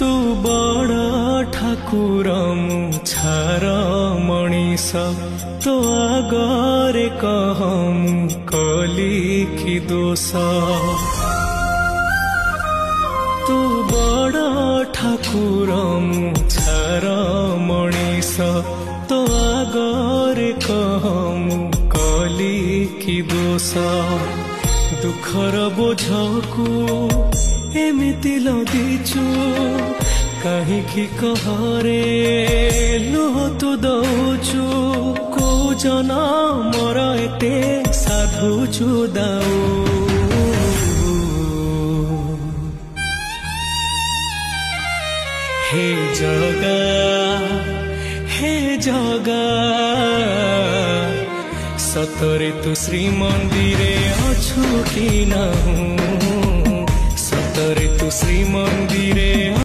तू बड़ ठाकुर मु छार मनीष तो आगरे कह मु कली कि दोष तू बड़ ठाकुर मु छार मनीष तो आगरे कह मु कली कि दोष दुखर बोझकू एमिति लदिचु कहीं कहरे लुह तू दौचु को जना मोर एते साधुचु दाऊ हे जगा सतरे तू श्रीमंदिरे अछु कि ना सतरे तू श्रीमंदिरे